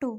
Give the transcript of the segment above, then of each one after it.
2।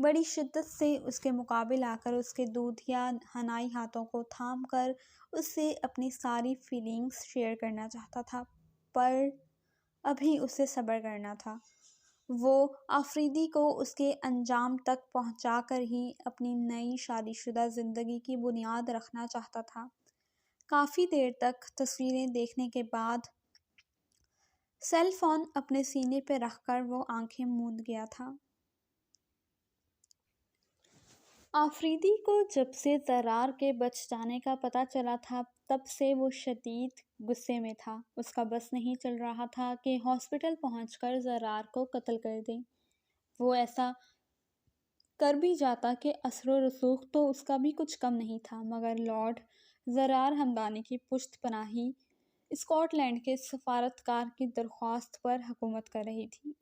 بڑی شدت سے اس کے مقابل آ کر اس کے دودھیا حنائی ہاتھوں کو تھام کر اس سے اپنی ساری فیلنگز شیئر کرنا چاہتا تھا، پر ابھی اسے صبر کرنا تھا۔ وہ آفریدی کو اس کے انجام تک پہنچا کر ہی اپنی نئی شادی شدہ زندگی کی بنیاد رکھنا چاہتا تھا۔ کافی دیر تک تصویریں دیکھنے کے بعد سیل فون اپنے سینے پہ رکھ کر وہ آنکھیں موند گیا تھا۔ آفریدی کو جب سے زرار کے بچ جانے کا پتہ چلا تھا تب سے وہ شدید غصے میں تھا۔ اس کا بس نہیں چل رہا تھا کہ ہاسپٹل پہنچ کر زرار کو قتل کر دے۔ وہ ایسا کر بھی جاتا کہ اثر و رسوخ تو اس کا بھی کچھ کم نہیں تھا، مگر لارڈ زرار ہمدانی کی پشت پناہی اسکاٹ لینڈ کے سفارتکار کی درخواست پر حکومت کر رہی تھی،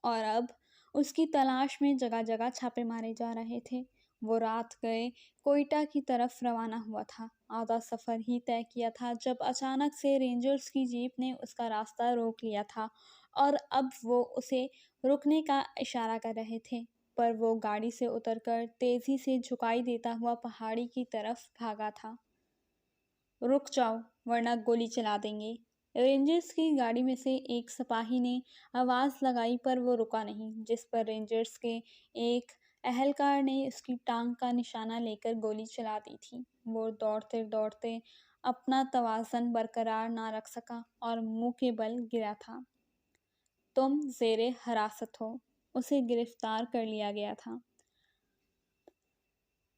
اور اب اس کی تلاش میں جگہ جگہ چھاپے مارے جا رہے تھے۔ وہ رات گئے کوئٹہ کی طرف روانہ ہوا تھا، آدھا سفر ہی طے کیا تھا جب اچانک سے رینجرز کی جیپ نے اس کا راستہ روک لیا تھا، اور اب وہ اسے رکنے کا اشارہ کر رہے تھے، پر وہ گاڑی سے اتر کر تیزی سے جھکائی دیتا ہوا پہاڑی کی طرف بھاگا تھا۔ رک جاؤ ورنہ گولی چلا دیں گے۔ رینجرز کی گاڑی میں سے ایک سپاہی نے آواز لگائی پر وہ رکا نہیں، جس پر رینجرز کے ایک اہلکار نے اس کی ٹانگ کا نشانہ لے کر گولی چلا دی تھی۔ وہ دوڑتے دوڑتے اپنا توازن برقرار نہ رکھ سکا اور منہ کے بل گرا تھا۔ تم زیر حراست ہو، اسے گرفتار کر لیا گیا تھا۔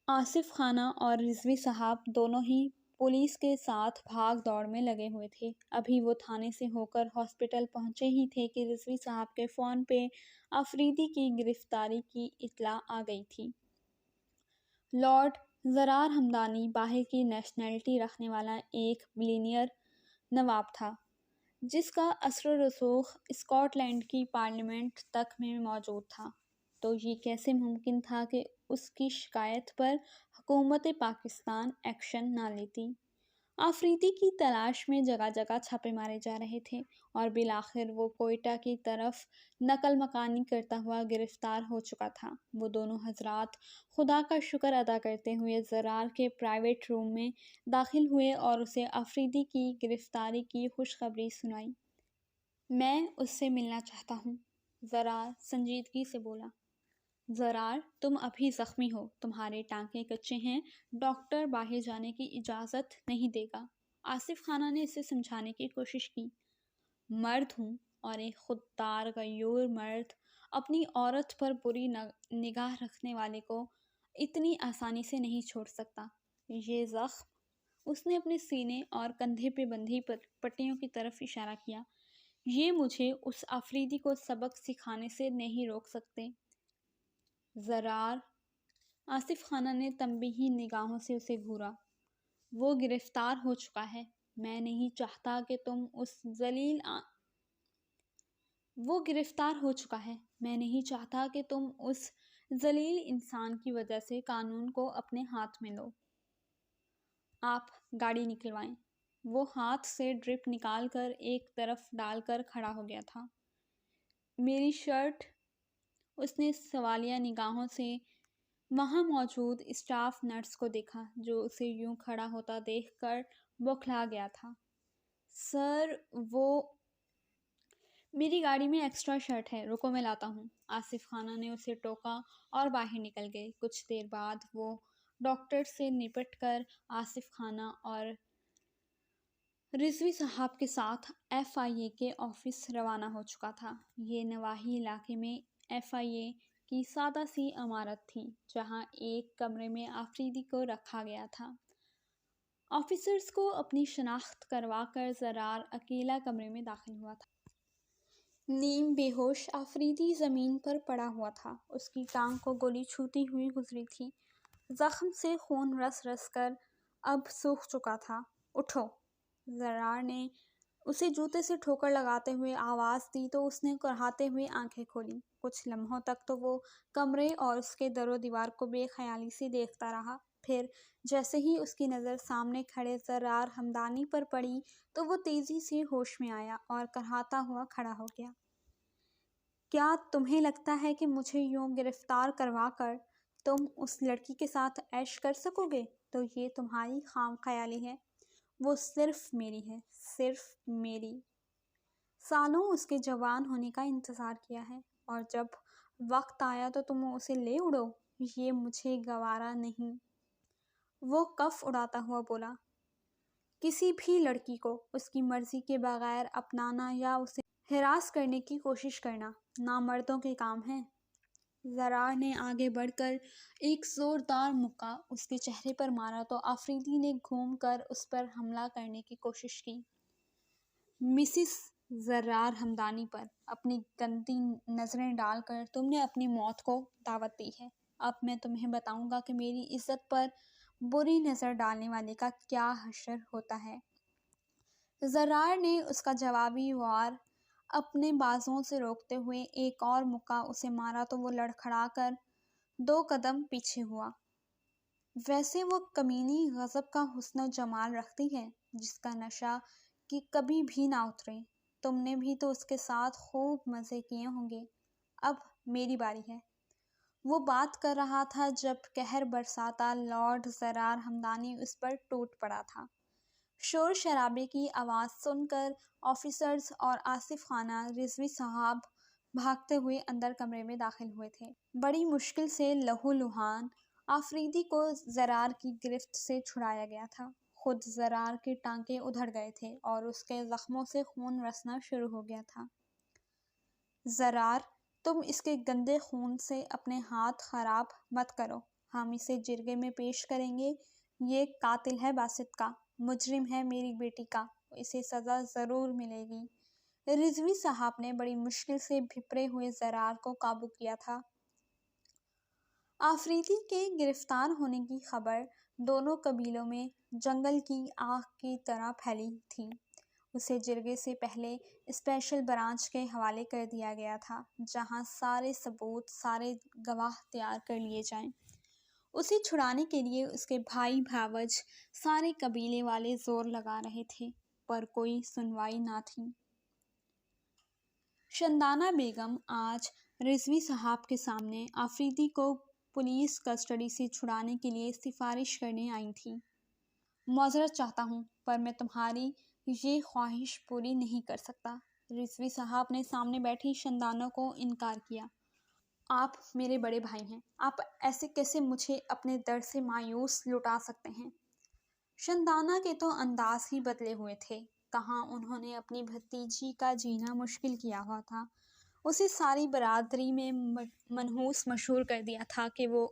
آصف خانہ اور رضوی صاحب دونوں ہی پولیس کے ساتھ بھاگ دوڑ میں لگے ہوئے تھے۔ ابھی وہ تھانے سے ہو کر ہاسپٹل پہنچے ہی تھے کہ رضوی صاحب کے فون پہ آفریدی کی گرفتاری کی اطلاع آ گئی تھی۔ لارڈ زرار ہمدانی باہر کی نیشنلٹی رکھنے والا ایک بلینئر نواب تھا، جس کا اثر و رسوخ اسکاٹ لینڈ کی پارلیمنٹ تک میں موجود تھا۔ تو یہ کیسے ممکن تھا کہ اس کی شکایت پر حکومت پاکستان ایکشن نہ لیتی؟ آفریدی کی تلاش میں جگہ جگہ چھاپے مارے جا رہے تھے، اور بالآخر وہ کوئٹہ کی طرف نقل مکانی کرتا ہوا گرفتار ہو چکا تھا۔ وہ دونوں حضرات خدا کا شکر ادا کرتے ہوئے زرار کے پرائیویٹ روم میں داخل ہوئے اور اسے آفریدی کی گرفتاری کی خوشخبری سنائی۔ میں اس سے ملنا چاہتا ہوں، زرار سنجیدگی سے بولا۔ زرار، تم ابھی زخمی ہو، تمہارے ٹانکے کچے ہیں، ڈاکٹر باہر جانے کی اجازت نہیں دے گا۔ آصف خانہ نے اسے سمجھانے کی کوشش کی۔ مرد ہوں، اور ایک خوددار غیور مرد اپنی عورت پر بری نگاہ رکھنے والے کو اتنی آسانی سے نہیں چھوڑ سکتا۔ یہ زخم، اس نے اپنے سینے اور کندھے پہ بندھی پٹیوں کی طرف اشارہ کیا، یہ مجھے اس آفریدی کو سبق سکھانے سے نہیں روک سکتے۔ زرار، آصف خانہ نے تنبیہی نگاہوں سے اسے گھورا، وہ گرفتار ہو چکا ہے۔ میں نہیں چاہتا کہ تم اس ذلیل انسان کی وجہ سے قانون کو اپنے ہاتھ میں لو۔ آپ گاڑی نکلوائیں۔ وہ ہاتھ سے ڈرپ نکال کر ایک طرف ڈال کر کھڑا ہو گیا تھا۔ میری شرٹ؟ اس نے سوالیہ نگاہوں سے وہاں موجود اسٹاف نرس کو دیکھا، جو اسے یوں کھڑا ہوتا دیکھ کر بوکھلا گیا تھا۔ سر، وہ میری گاڑی میں ایکسٹرا شرٹ ہے، رکو میں لاتا ہوں۔ آصف خانہ نے اسے ٹوکا اور باہر نکل گئے۔ کچھ دیر بعد وہ ڈاکٹر سے نپٹ کر آصف خانہ اور رضوی صاحب کے ساتھ FIA کے آفس روانہ ہو چکا تھا۔ یہ نواحی علاقے میں FIA کی سادہ سی عمارت تھی، جہاں ایک کمرے میں آفریدی کو رکھا گیا تھا۔ آفیسرز کو اپنی شناخت کروا کر زرار اکیلا کمرے میں داخل ہوا تھا۔ نیم بے ہوش آفریدی زمین پر پڑا ہوا تھا، اس کی ٹانگ کو گولی چھوتی ہوئی گزری تھی، زخم سے خون رس رس کر اب سوکھ چکا تھا۔ اٹھو! زرار نے اسے جوتے سے ٹھوکر لگاتے ہوئے آواز دی تو اس نے کڑھاتے ہوئے آنکھیں کھولیں۔ کچھ لمحوں تک تو وہ کمرے اور اس کے در و دیوار کو بے خیالی سے دیکھتا رہا، پھر جیسے ہی اس کی نظر سامنے کھڑے زرار ہمدانی پر پڑی تو وہ تیزی سے ہوش میں آیا اور کڑھاتا ہوا کھڑا ہو گیا۔ کیا تمہیں لگتا ہے کہ مجھے یوں گرفتار کروا کر تم اس لڑکی کے ساتھ عیش کر سکو گے؟ تو یہ تمہاری خام خیالی ہے، وہ صرف میری ہے، صرف میری۔ سالوں اس کے جوان ہونے کا انتظار کیا ہے، اور جب وقت آیا تو تم اسے لے اڑو؟ یہ مجھے گوارا نہیں۔ وہ کف اڑاتا ہوا بولا، کسی بھی لڑکی کو اس کی مرضی کے بغیر اپنانا یا اسے ہراس کرنے کی کوشش کرنا نامردوں کے کام ہے۔ زرار نے آگے بڑھ کر ایک زوردار مکہ اس کے چہرے پر مارا تو آفریدی نے گھوم کر اس پر حملہ کرنے کی کوشش کی۔ مسز زرار ہمدانی پر اپنی گندی نظریں ڈال کر تم نے اپنی موت کو دعوت دی ہے۔ اب میں تمہیں بتاؤں گا کہ میری عزت پر بری نظر ڈالنے والے کا کیا حشر ہوتا ہے۔ زرار نے اس کا جوابی وار اپنے بازوؤں سے روکتے ہوئے ایک اور مکہ اسے مارا تو وہ لڑکھڑا کر 2 قدم پیچھے ہوا۔ ویسے وہ کمینی غضب کا حسن و جمال رکھتی ہے جس کا نشہ کہ کبھی بھی نہ اترے۔ تم نے بھی تو اس کے ساتھ خوب مزے کیے ہوں گے۔ اب میری باری ہے۔ وہ بات کر رہا تھا جب قہر برساتا لارڈ زرار ہمدانی اس پر ٹوٹ پڑا تھا۔ شور شرابے کی آواز سن کر آفیسرز اور آصف خانہ رضوی صاحب بھاگتے ہوئے اندر کمرے میں داخل ہوئے تھے۔ بڑی مشکل سے لہو لہان آفریدی کو زرار کی گرفت سے چھڑایا گیا تھا۔ خود زرار کے ٹانکے ادھڑ گئے تھے اور اس کے زخموں سے خون رسنا شروع ہو گیا تھا۔ زرار، تم اس کے گندے خون سے اپنے ہاتھ خراب مت کرو، ہم اسے جرگے میں پیش کریں گے۔ یہ قاتل ہے باسط کا، مجرم ہے میری بیٹی کا، اسے سزا ضرور ملے گی۔ رضوی صاحب نے بڑی مشکل سے بھپرے ہوئے زرار کو قابو کیا تھا۔ آفریدی کے گرفتار ہونے کی خبر دونوں قبیلوں میں جنگل کی آگ کی طرح پھیلی تھی۔ اسے جرگے سے پہلے اسپیشل برانچ کے حوالے کر دیا گیا تھا جہاں سارے ثبوت، سارے گواہ تیار کر لیے جائیں۔ اسے چھڑانے کے لیے اس کے بھائی بھاوج سارے قبیلے والے زور لگا رہے تھے پر کوئی سنوائی نہ تھی۔ شندانہ بیگم آج رضوی صاحب کے سامنے آفریدی کو پولیس کسٹڈی سے چھڑانے کے لیے سفارش کرنے آئی تھیں۔ معذرت چاہتا ہوں پر میں تمہاری یہ خواہش پوری نہیں کر سکتا۔ رضوی صاحب نے سامنے بیٹھی شندانہ کو انکار کیا۔ آپ میرے بڑے بھائی ہیں، آپ ایسے کیسے مجھے اپنے در سے مایوس لوٹا سکتے ہیں؟ شندانہ کے تو انداز ہی بدلے ہوئے تھے۔ کہاں انہوں نے اپنی بھتیجی کا جینا مشکل کیا ہوا تھا، اسے ساری برادری میں منحوس مشہور کر دیا تھا کہ وہ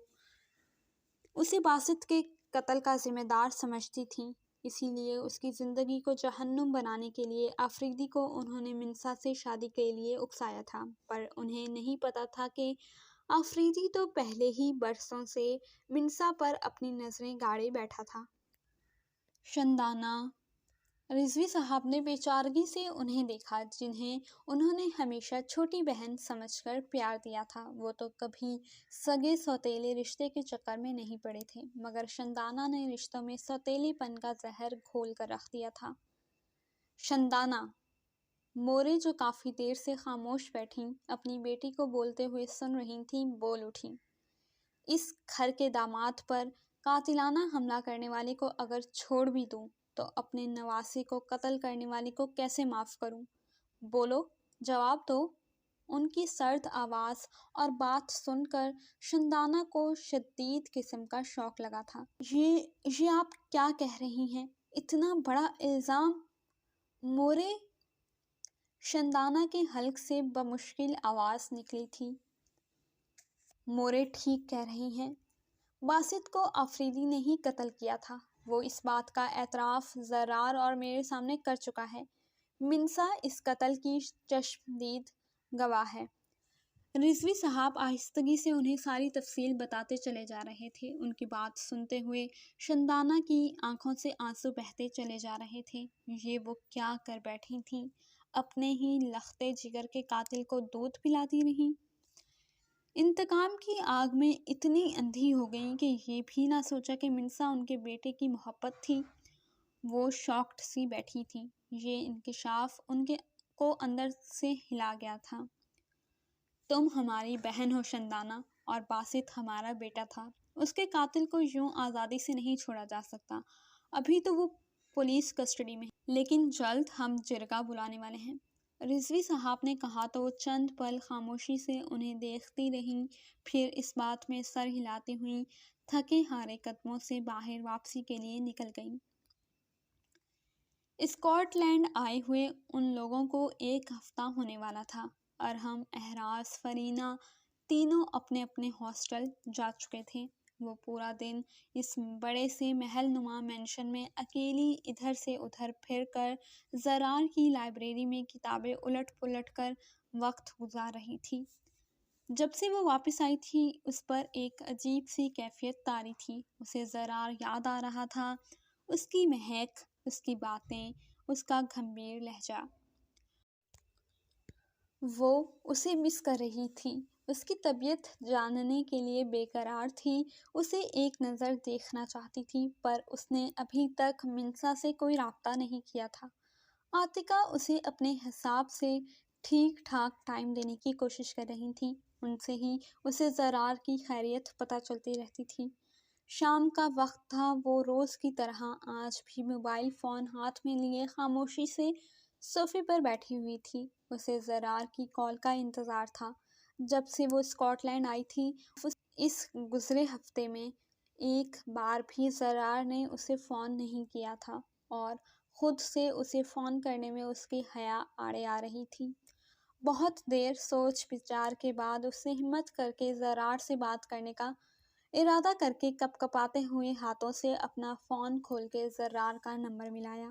اسے باسط کے قتل کا ذمہ دار سمجھتی تھیں۔ اسی لیے اس کی زندگی کو جہنم بنانے کے لیے آفریدی کو انہوں نے منسا سے شادی کے لیے اکسایا تھا، پر انہیں نہیں پتا تھا کہ آفریدی تو پہلے ہی برسوں سے منسا پر اپنی نظریں گاڑے بیٹھا تھا۔ شندانہ، رضوی صاحب نے بے چارگی سے انہیں دیکھا جنہیں انہوں نے ہمیشہ چھوٹی بہن سمجھ کر پیار دیا تھا۔ وہ تو کبھی سگے سوتیلے رشتے کے چکر میں نہیں پڑے تھے، مگر شندانہ نے رشتوں میں سوتیلے پن کا زہر گھول کر رکھ دیا تھا۔ شندانہ، مورے جو کافی دیر سے خاموش بیٹھیں اپنی بیٹی کو بولتے ہوئے سن رہی تھیں، بول اٹھیں۔ اس گھر کے داماد پر قاتلانہ حملہ کرنے والے کو اگر چھوڑ بھی دوں تو اپنے نواسے کو قتل کرنے والے کو کیسے معاف کروں؟ بولو، جواب دو۔ ان کی سرد آواز اور بات سن کر شندانہ کو شدید قسم کا شوق لگا تھا۔ یہ آپ کیا کہہ رہی ہیں؟ اتنا بڑا الزام؟ مورے؟ شندانہ کے حلق سے بمشکل آواز نکلی تھی۔ مورے ٹھیک کہہ رہی ہیں۔ باسط کو آفریدی نے ہی قتل کیا تھا، وہ اس بات کا اعتراف زرار اور میرے سامنے کر چکا ہے۔ منسا اس قتل کی چشمدید گواہ ہے۔ رضوی صاحب آہستگی سے انہیں ساری تفصیل بتاتے چلے جا رہے تھے۔ ان کی بات سنتے ہوئے شندانہ کی آنکھوں سے آنسو بہتے چلے جا رہے تھے۔ یہ وہ کیا کر بیٹھی تھیں؟ اپنے ہی لختے جگر کے قاتل کو دودھ پلاتی رہیں۔ انتقام کی آگ میں اتنی اندھی ہو گئیں کہ یہ بھی نہ سوچا کہ منسا ان کے بیٹے کی محبت تھی۔ وہ شاکڈ سی بیٹھی تھیں۔ یہ انکشاف ان کو اندر سے ہلا گیا تھا۔ تم ہماری بہن ہو شندانہ، اور باسط ہمارا بیٹا تھا۔ اس کے قاتل کو یوں آزادی سے نہیں چھوڑا جا سکتا۔ ابھی تو وہ پولیس کسٹڈی میں ہے، لیکن جلد ہم جرگہ بلانے والے ہیں۔ رضوی صاحب نے کہا تو وہ چند پل خاموشی سے انہیں دیکھتی رہیں، پھر اس بات میں سر ہلاتی ہوئی تھکے ہارے قدموں سے باہر واپسی کے لیے نکل گئیں۔ اسکاٹ لینڈ آئے ہوئے ان لوگوں کو 1 ہفتہ ہونے والا تھا۔ ارحم، احراز، فرینہ تینوں اپنے اپنے ہاسٹل جا چکے تھے۔ وہ پورا دن اس بڑے سے محل نما مینشن میں اکیلی ادھر سے ادھر پھر کر زرار کی لائبریری میں کتابیں الٹ پلٹ کر وقت گزار رہی تھی۔ جب سے وہ واپس آئی تھی اس پر ایک عجیب سی کیفیت طاری تھی۔ اسے زرار یاد آ رہا تھا، اس کی مہک، اس کی باتیں، اس کا گمبھیر لہجہ۔ وہ اسے مس کر رہی تھی، اس کی طبیعت جاننے کے لیے بے قرار تھی، اسے ایک نظر دیکھنا چاہتی تھی، پر اس نے ابھی تک منسا سے کوئی رابطہ نہیں کیا تھا۔ عاتقہ اسے اپنے حساب سے ٹھیک ٹھاک ٹائم دینے کی کوشش کر رہی تھی، ان سے ہی اسے زرار کی خیریت پتہ چلتی رہتی تھی۔ شام کا وقت تھا، وہ روز کی طرح آج بھی موبائل فون ہاتھ میں لیے خاموشی سے صوفے پر بیٹھی ہوئی تھی۔ اسے زرار کی کال کا انتظار تھا۔ جب سے وہ اسکاٹ لینڈ آئی تھی، اس گزرے ہفتے میں ایک بار بھی زرار نے اسے فون نہیں کیا تھا، اور خود سے اسے فون کرنے میں اس کی حیا آڑے آ رہی تھی۔ بہت دیر سوچ بچار کے بعد اس نے ہمت کر کے زرار سے بات کرنے کا ارادہ کر کے کپ کپاتے ہوئے ہاتھوں سے اپنا فون کھول کے زرار کا نمبر ملایا۔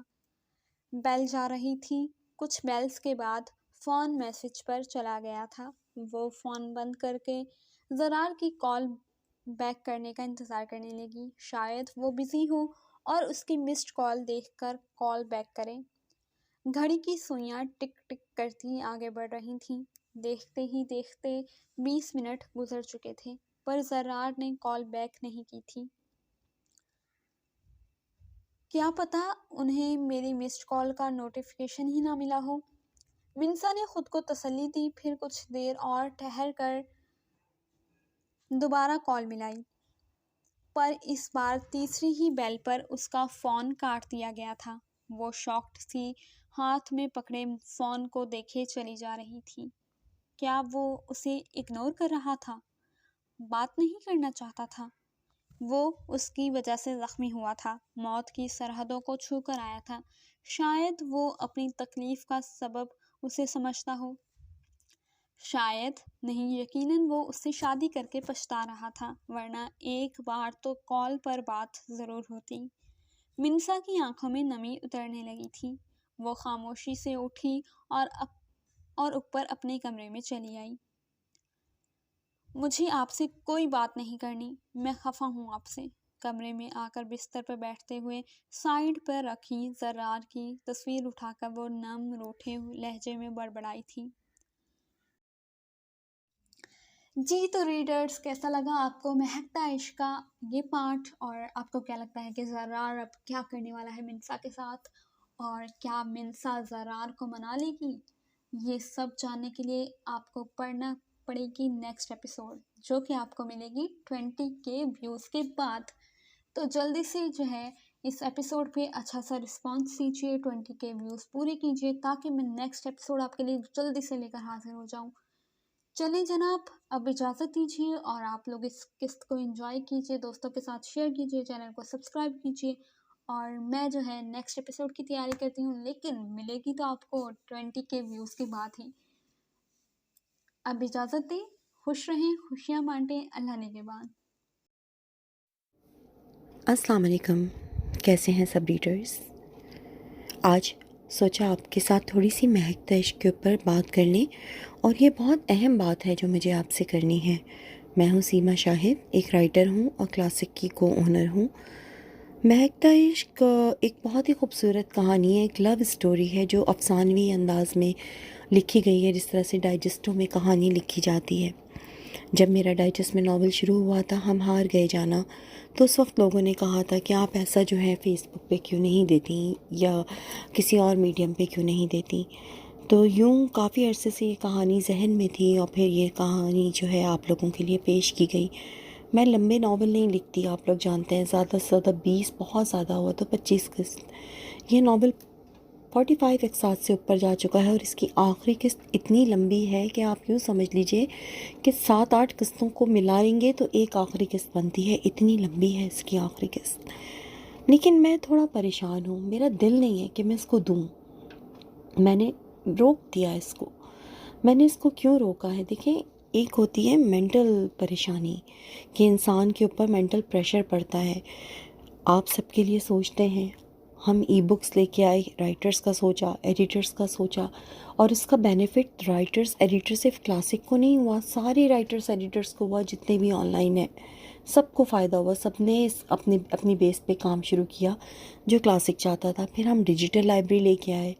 بیل جا رہی تھی، کچھ بیلز کے بعد فون میسج پر چلا گیا تھا۔ وہ فون بند کر کے زرار کی کال بیک کرنے کا انتظار کرنے لگی، شاید وہ بزی ہو اور اس کی مسڈ کال دیکھ کر کال بیک کرے۔ گھڑی کی سوئیاں ٹک ٹک کرتی آگے بڑھ رہی تھیں۔ دیکھتے ہی دیکھتے 20 منٹ گزر چکے تھے، پر زرار نے کال بیک نہیں کی تھی۔ کیا پتا انہیں میری مسڈ کال کا نوٹیفیکیشن ہی نہ ملا ہو، منسا نے خود کو تسلی دی۔ پھر کچھ دیر اور ٹھہر کر دوبارہ کال ملائی، پر اس بار تیسری ہی بیل پر اس کا فون کاٹ دیا گیا تھا۔ وہ شاکڈ سی ہاتھ میں پکڑے فون کو دیکھے چلی جا رہی تھی۔ کیا وہ اسے اگنور کر رہا تھا، بات نہیں کرنا چاہتا تھا؟ وہ اس کی وجہ سے زخمی ہوا تھا، موت کی سرحدوں کو چھو کر آیا تھا۔ شاید وہ اپنی تکلیف کا سبب اسے سمجھتا ہو، شاید نہیں، یقیناً وہ اس سے شادی کر کے پچھتا رہا تھا، ورنہ ایک بار تو کال پر بات ضرور ہوتی۔ منسا کی آنکھوں میں نمی اترنے لگی تھی۔ وہ خاموشی سے اٹھی اور اوپر اپنے کمرے میں چلی آئی۔ مجھے آپ سے کوئی بات نہیں کرنی، میں خفا ہوں آپ سے، کمرے میں آ کر بستر پر بیٹھتے ہوئے سائیڈ پر رکھی زرار کی تصویر اٹھا کر وہ نم روٹھے لہجے میں بڑبڑائی تھی۔ جی تو ریڈرز، کیسا لگا آپ کو مہکتا عشق کا یہ پارٹ، اور آپ کو کیا لگتا ہے کہ زرار اب کیا کرنے والا ہے منسا کے ساتھ، اور کیا منسا زرار کو منا لے گی؟ یہ سب جاننے کے لیے آپ کو پڑھنا پڑے گی نیکسٹ ایپیسوڈ، جو کہ آپ کو ملے گی 20K ویوز کے بعد۔ تو جلدی سے جو ہے اس ایپیسوڈ پہ اچھا سا رسپانس دیجیے، 20K ویوز پورے کیجیے، تاکہ میں نیکسٹ ایپیسوڈ آپ کے لیے جلدی سے لے کر حاضر ہو جاؤں۔ چلیں جناب، اب اجازت دیجیے، اور آپ لوگ اس قسط کو انجوائے کیجیے، دوستوں کے ساتھ شیئر کیجیے، چینل کو سبسکرائب کیجیے، اور میں جو ہے نیکسٹ ایپیسوڈ کی تیاری کرتی ہوں، لیکن ملے گی تو آپ کو 20K ویوز کے بعد ہی۔ اب اجازت دیں، خوش رہیں، خوشیاں بانٹیں، اللہ نگہبان۔ السلام علیکم، کیسے ہیں سب ریڈرز؟ آج سوچا آپ کے ساتھ تھوڑی سی مہکتا عشق کے اوپر بات کر لیں، اور یہ بہت اہم بات ہے جو مجھے آپ سے کرنی ہے۔ میں ہوں سیما شاہد، ایک رائٹر ہوں اور کلاسک کی کو اونر ہوں۔ مہکتا عشق ایک بہت ہی خوبصورت کہانی ہے، ایک لو سٹوری ہے جو افسانوی انداز میں لکھی گئی ہے، جس طرح سے ڈائجسٹوں میں کہانی لکھی جاتی ہے۔ جب میرا ڈائجسٹ میں ناول شروع ہوا تھا ہم ہار گئے جانا، تو اس وقت لوگوں نے کہا تھا کہ آپ ایسا جو ہے فیس بک پہ کیوں نہیں دیتی یا کسی اور میڈیم پہ کیوں نہیں دیتی۔ تو یوں کافی عرصے سے یہ کہانی ذہن میں تھی اور پھر یہ کہانی جو ہے آپ لوگوں کے لیے پیش کی گئی۔ میں لمبے ناول نہیں لکھتی، آپ لوگ جانتے ہیں، زیادہ سے زیادہ 20، بہت زیادہ ہوا تو 25 قسط۔ یہ ناول 45 اقساط سے اوپر جا چکا ہے اور اس کی آخری قسط اتنی لمبی ہے کہ آپ یوں سمجھ لیجئے کہ 7-8 قسطوں کو ملائیں گے تو ایک آخری قسط بنتی ہے، اتنی لمبی ہے اس کی آخری قسط۔ لیکن میں تھوڑا پریشان ہوں، میرا دل نہیں ہے کہ میں اس کو دوں۔ میں نے روک دیا اس کو۔ میں نے اس کو کیوں روکا ہے؟ دیکھیں، ایک ہوتی ہے مینٹل پریشانی کہ انسان کے اوپر مینٹل پریشر پڑتا ہے۔ آپ سب کے لیے سوچتے ہیں، ہم ای بکس لے کے آئے، رائٹرز کا سوچا، ایڈیٹرز کا سوچا، اور اس کا بینیفٹ رائٹرز ایڈیٹر صرف کلاسک کو نہیں ہوا، سارے رائٹرز ایڈیٹرز کو ہوا، جتنے بھی آن لائن ہیں سب کو فائدہ ہوا۔ سب نے اپنی بیس پہ کام شروع کیا جو کلاسک چاہتا تھا۔ پھر ہم ڈیجیٹل لائبریری لے کے آئے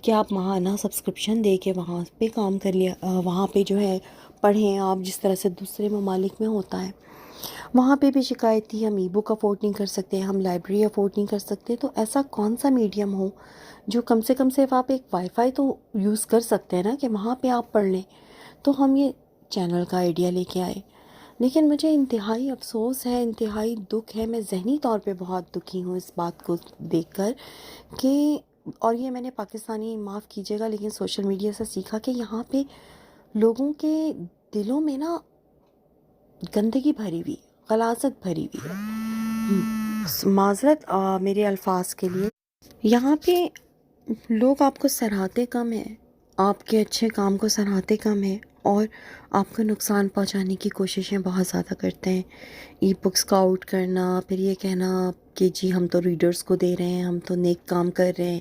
کہ آپ ماہانہ سبسکرپشن دے کے وہاں پہ کام کر لیا، وہاں پہ جو ہے پڑھیں آپ، جس طرح سے دوسرے ممالک میں ہوتا ہے۔ وہاں پہ بھی شکایت تھی، ہم ای بک افورڈ نہیں کر سکتے، ہم لائبریری افورڈ نہیں کر سکتے۔ تو ایسا کون سا میڈیم ہو جو کم سے کم صرف آپ ایک وائی فائی تو یوز کر سکتے ہیں نا کہ وہاں پہ آپ پڑھ لیں۔ تو ہم یہ چینل کا آئیڈیا لے کے آئے، لیکن مجھے انتہائی افسوس ہے، انتہائی دکھ ہے، میں ذہنی طور پہ بہت دکھی ہوں اس بات کو دیکھ کر کہ، اور یہ میں نے پاکستانی، معاف کیجیے گا لیکن سوشل میڈیا سے سیکھا کہ یہاں پہ لوگوں کے دلوں میں نا گندگی بھری ہوئی، غلاظت بھری ہوئی ہے۔ معذرت میرے الفاظ کے لیے۔ یہاں پہ لوگ آپ کو سراہتے کم ہیں، آپ کے اچھے کام کو سراہتے کم ہیں، اور آپ کو نقصان پہنچانے کی کوششیں بہت زیادہ کرتے ہیں۔ ای بکس کا آؤٹ کرنا، پھر یہ کہنا کہ جی ہم تو ریڈرز کو دے رہے ہیں، ہم تو نیک کام کر رہے ہیں،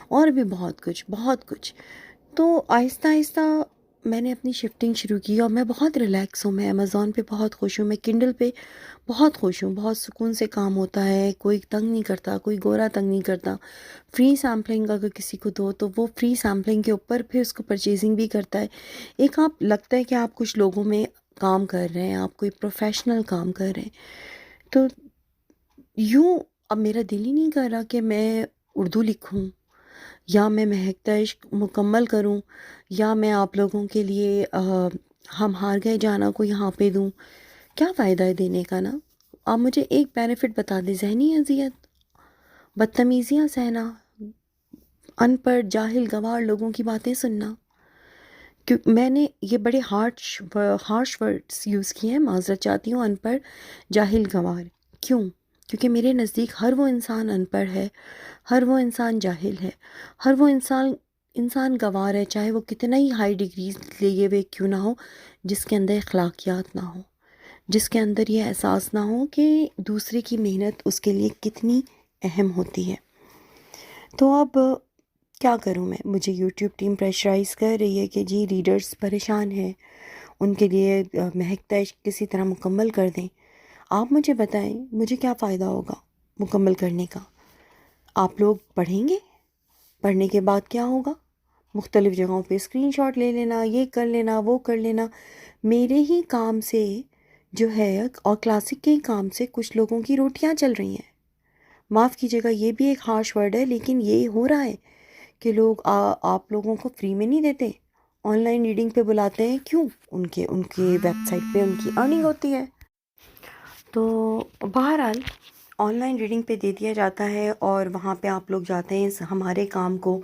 اور بھی بہت کچھ بہت کچھ۔ تو آہستہ آہستہ میں نے اپنی شفٹنگ شروع کی اور میں بہت ریلیکس ہوں، میں امیزون پہ بہت خوش ہوں، میں کنڈل پہ بہت خوش ہوں، بہت سکون سے کام ہوتا ہے، کوئی تنگ نہیں کرتا، کوئی گورا تنگ نہیں کرتا۔ فری سیمپلنگ اگر کسی کو دو تو وہ فری سیمپلنگ کے اوپر پھر اس کو پرچیزنگ بھی کرتا ہے۔ ایک آپ لگتا ہے کہ آپ کچھ لوگوں میں کام کر رہے ہیں، آپ کوئی پروفیشنل کام کر رہے ہیں۔ تو یوں اب میرا دل ہی نہیں کر رہا کہ میں اردو لکھوں، یا میں مہکتا عشق مکمل کروں، یا میں آپ لوگوں کے لیے ہم ہار گئے جانا کو یہاں پہ دوں۔ کیا فائدہ ہے دینے کا نا؟ آپ مجھے ایک بینیفٹ بتا دیں، ذہنی اذیت، بدتمیزیاں سہنا، ان پڑھ جاہل گوار لوگوں کی باتیں سننا۔ میں نے یہ بڑے ہارش ورڈز یوز کیے ہیں، معذرت چاہتی ہوں، ان پڑھ جاہل گوار۔ کیوں؟ کیونکہ میرے نزدیک ہر وہ انسان ان پڑھ ہے، ہر وہ انسان جاہل ہے، ہر وہ انسان گوار ہے، چاہے وہ کتنا ہی ہائی ڈگریز لیے ہوئے کیوں نہ ہو، جس کے اندر اخلاقیات نہ ہو، جس کے اندر یہ احساس نہ ہو کہ دوسرے کی محنت اس کے لیے کتنی اہم ہوتی ہے۔ تو اب کیا کروں میں؟ مجھے یوٹیوب ٹیم پریشرائز کر رہی ہے کہ جی ریڈرز پریشان ہیں، ان کے لیے مہکتا عشق کسی طرح مکمل کر دیں۔ آپ مجھے بتائیں مجھے کیا فائدہ ہوگا مکمل کرنے کا؟ آپ لوگ پڑھیں گے، پڑھنے کے بعد کیا ہوگا؟ مختلف جگہوں پہ اسکرین شاٹ لے لینا، یہ کر لینا، وہ کر لینا۔ میرے ہی کام سے جو ہے اور کلاسک کے ہی کام سے کچھ لوگوں کی روٹیاں چل رہی ہیں۔ معاف کیجیے گا یہ بھی ایک ہارش ورڈ ہے، لیکن یہ ہو رہا ہے کہ لوگ آپ لوگوں کو فری میں نہیں دیتے، آن لائن ریڈنگ پہ بلاتے ہیں۔ کیوں؟ ان کی ویب سائٹ پہ ان کی ارننگ ہوتی ہے۔ تو بہرحال آن لائن ریڈنگ پہ دے دیا جاتا ہے، اور وہاں پہ آپ لوگ جاتے ہیں ہمارے کام کو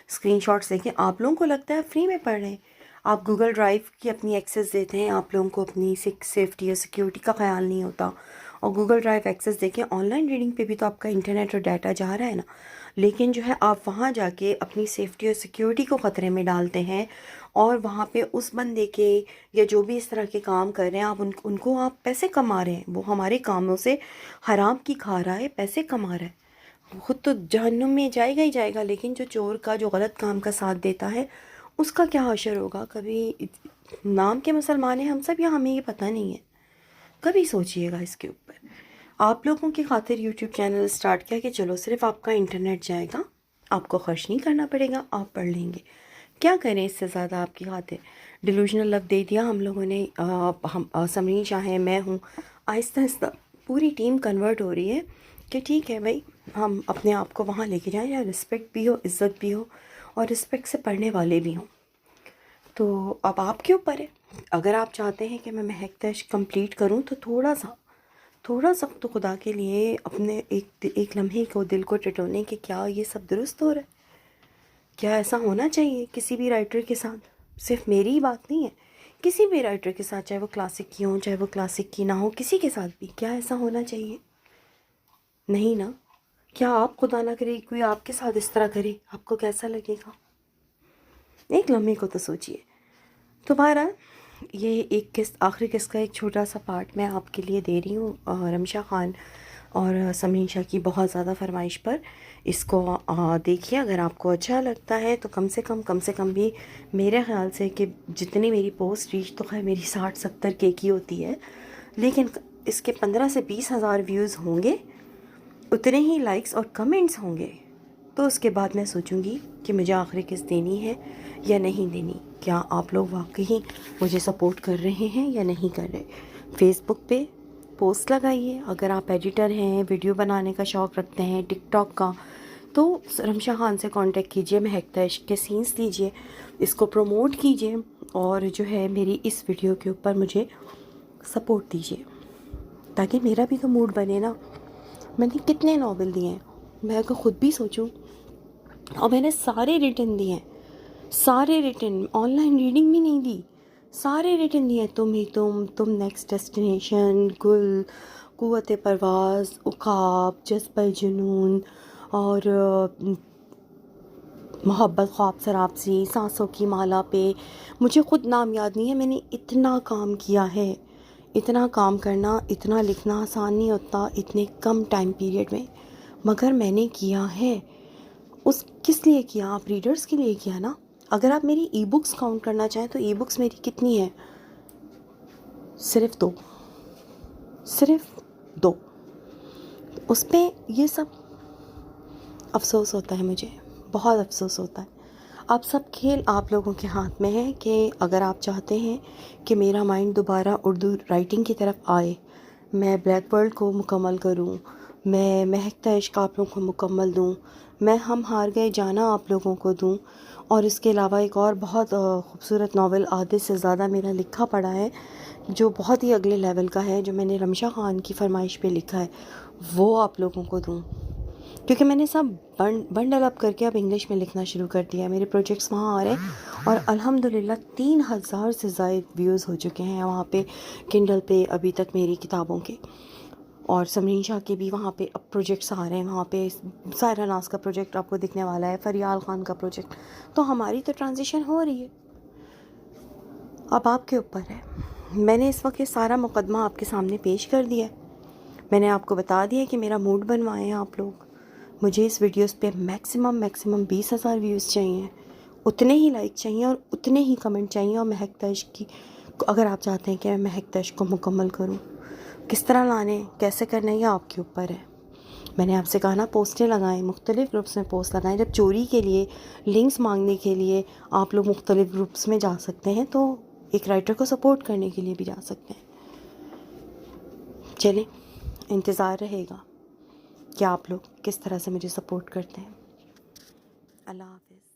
اسکرین شاٹس لے کے، آپ لوگوں کو لگتا ہے فری میں پڑھ رہے ہیں۔ آپ گوگل ڈرائیو کی اپنی ایکسیس دیتے ہیں، آپ لوگوں کو اپنی سیفٹی اور سیکیورٹی کا خیال نہیں ہوتا، اور گوگل ڈرائیو ایکسیس دے کے آن لائن ریڈنگ پہ بھی تو آپ کا انٹرنیٹ اور ڈیٹا جا رہا ہے نا، لیکن جو ہے آپ وہاں جا کے اپنی سیفٹی اور سیکیورٹی کو خطرے میں ڈالتے ہیں، اور وہاں پہ اس بندے کے یا جو بھی اس طرح کے کام کر رہے ہیں آپ ان کو آپ پیسے کما رہے ہیں، وہ ہمارے کاموں سے حرام کی کھا رہا ہے، پیسے کما رہا ہے، خود تو جہنم میں جائے گا ہی جائے گا، لیکن جو چور کا، جو غلط کام کا ساتھ دیتا ہے اس کا کیا حشر ہوگا؟ کبھی نام کے مسلمان ہیں ہم سب، یا ہمیں یہ پتہ نہیں ہے؟ کبھی سوچئے گا اس کے اوپر۔ آپ لوگوں کی خاطر یوٹیوب چینل سٹارٹ کیا کہ چلو صرف آپ کا انٹرنیٹ جائے گا، آپ کو خرچ نہیں کرنا پڑے گا، آپ پڑھ لیں گے۔ کیا کریں اس سے زیادہ آپ کی خاطر؟ ڈیلوژنل لو دے دیا ہم لوگوں نے، ہم سمرین شاہ ہیں، میں ہوں، آہستہ آہستہ پوری ٹیم کنورٹ ہو رہی ہے کہ ٹھیک ہے بھائی، ہم اپنے آپ کو وہاں لے کے جائیں جہاں رسپیکٹ بھی ہو، عزت بھی ہو، اور رسپیکٹ سے پڑھنے والے بھی ہوں. تو اب آپ کے اوپر ہے. اگر آپ چاہتے ہیں کہ میں مہک دشت کمپلیٹ کروں تو تھوڑا سا تو خدا کے لیے اپنے ایک لمحے کو دل کو ٹٹونے کہ کیا یہ سب درست ہو رہا ہے. کیا ایسا ہونا چاہیے کسی بھی رائٹر کے ساتھ؟ صرف میری ہی بات نہیں ہے، کسی بھی رائٹر کے ساتھ، چاہے وہ کلاسک کی ہوں چاہے وہ کلاسک کی نہ ہو، کسی کے ساتھ بھی کیا ایسا ہونا چاہیے؟ نہیں نا. کیا آپ خدا نہ کرے کوئی آپ کے ساتھ اس طرح کرے، آپ کو کیسا لگے گا؟ ایک لمحے کو تو سوچئے. تو بہرحال یہ ایک قسط، آخری قسط کا ایک چھوٹا سا پارٹ میں آپ کے لیے دے رہی ہوں رمشا خان اور سمرین شاہ کی بہت زیادہ فرمائش پر. اس کو دیکھیے، اگر آپ کو اچھا لگتا ہے تو کم سے کم بھی میرے خیال سے کہ جتنی میری پوسٹ ریچ تو خیر میری 60-70 کے کی ہوتی ہے، لیکن اس کے 15 سے 20 ہزار ویوز ہوں گے، اتنے ہی لائکس اور کمنٹس ہوں گے، تو اس کے بعد میں سوچوں گی کہ مجھے آخری قسط دینی ہے یا نہیں دینی. کیا آپ لوگ واقعی مجھے سپورٹ کر رہے ہیں یا نہیں کر رہے؟ فیس بک پہ پوسٹ لگائیے. اگر آپ ایڈیٹر ہیں، ویڈیو بنانے کا شوق رکھتے ہیں، ٹک ٹاک کا، تو رمشا خان سے کانٹیکٹ کیجئے، مہک دشت کے سینس لیجئے، اس کو پروموٹ کیجئے، اور جو ہے میری اس ویڈیو کے اوپر مجھے سپورٹ دیجئے، تاکہ میرا بھی تو موڈ بنے نا. میں نے کتنے ناول دیے ہیں، میں اگر خود بھی سوچوں، اور میں نے سارے ریٹن دیے ہیں، سارے ریٹن، آن لائن ریڈنگ بھی نہیں دی، سارے ریٹن دیے. تم ہی تم نیکسٹ ڈیسٹینیشن، گل، قوت پرواز، عقاب، جذبہ جنون، اور محبت خواب سرابسی، سانسوں کی مالا پہ. مجھے خود نام یاد نہیں ہے. میں نے اتنا کام کیا ہے. اتنا کام کرنا، اتنا لکھنا آسان نہیں ہوتا اتنے کم ٹائم پیریڈ میں، مگر میں نے کیا ہے. اس کس لیے کیا؟ آپ ریڈرز کے لیے کیا نا. اگر آپ میری ای بکس کاؤنٹ کرنا چاہیں تو ای بکس میری کتنی ہے؟ صرف 2. صرف 2. اس پہ یہ سب افسوس ہوتا ہے، مجھے بہت افسوس ہوتا ہے. اب سب کھیل آپ لوگوں کے ہاتھ میں ہے کہ اگر آپ چاہتے ہیں کہ میرا مائنڈ دوبارہ اردو رائٹنگ کی طرف آئے، میں بلیک ورلڈ کو مکمل کروں، میں مہک دشت آپ لوگوں کو مکمل دوں، میں ہم ہار گئے جانا آپ لوگوں کو دوں، اور اس کے علاوہ ایک اور بہت خوبصورت ناول آدھے سے زیادہ میرا لکھا پڑا ہے، جو بہت ہی اگلے لیول کا ہے، جو میں نے رمشا خان کی فرمائش پہ لکھا ہے، وہ آپ لوگوں کو دوں. کیونکہ میں نے سب بنڈل اپ کر کے اب انگلش میں لکھنا شروع کر دیا ہے. میرے پروجیکٹس وہاں آ رہے ہیں، اور الحمدللہ 3000 سے زائد ویوز ہو چکے ہیں وہاں پہ کنڈل پہ ابھی تک میری کتابوں کے. اور سمرین شاہ کے بھی وہاں پہ اب پروجیکٹس آ رہے ہیں. وہاں پہ سائرہ ناز کا پروجیکٹ آپ کو دکھنے والا ہے، فریال خان کا پروجیکٹ. تو ہماری تو ٹرانزیشن ہو رہی ہے. اب آپ کے اوپر ہے. میں نے اس وقت یہ سارا مقدمہ آپ کے سامنے پیش کر دیا ہے. میں نے آپ کو بتا دیا کہ میرا موڈ بنوائے ہیں آپ لوگ. مجھے اس ویڈیوز پہ میکسیمم 20,000 ویوز چاہیے، اتنے ہی لائک چاہیے، اور اتنے ہی کمنٹ چاہیے. اور مہک دشت کی، اگر آپ چاہتے ہیں کہ میں مہک دشت کو مکمل کروں، کس طرح لانے، کیسے کرنا، یہ آپ کے اوپر ہے. میں نے آپ سے کہا نا، پوسٹیں لگائیں، مختلف گروپس میں پوسٹ لگائیں. جب چوری کے لیے، لنکس مانگنے کے لیے آپ لوگ مختلف گروپس میں جا سکتے ہیں، تو ایک رائٹر کو سپورٹ کرنے کے لیے بھی جا سکتے ہیں. چلیں، انتظار رہے گا کہ آپ لوگ کس طرح سے مجھے سپورٹ کرتے ہیں. اللہ حافظ.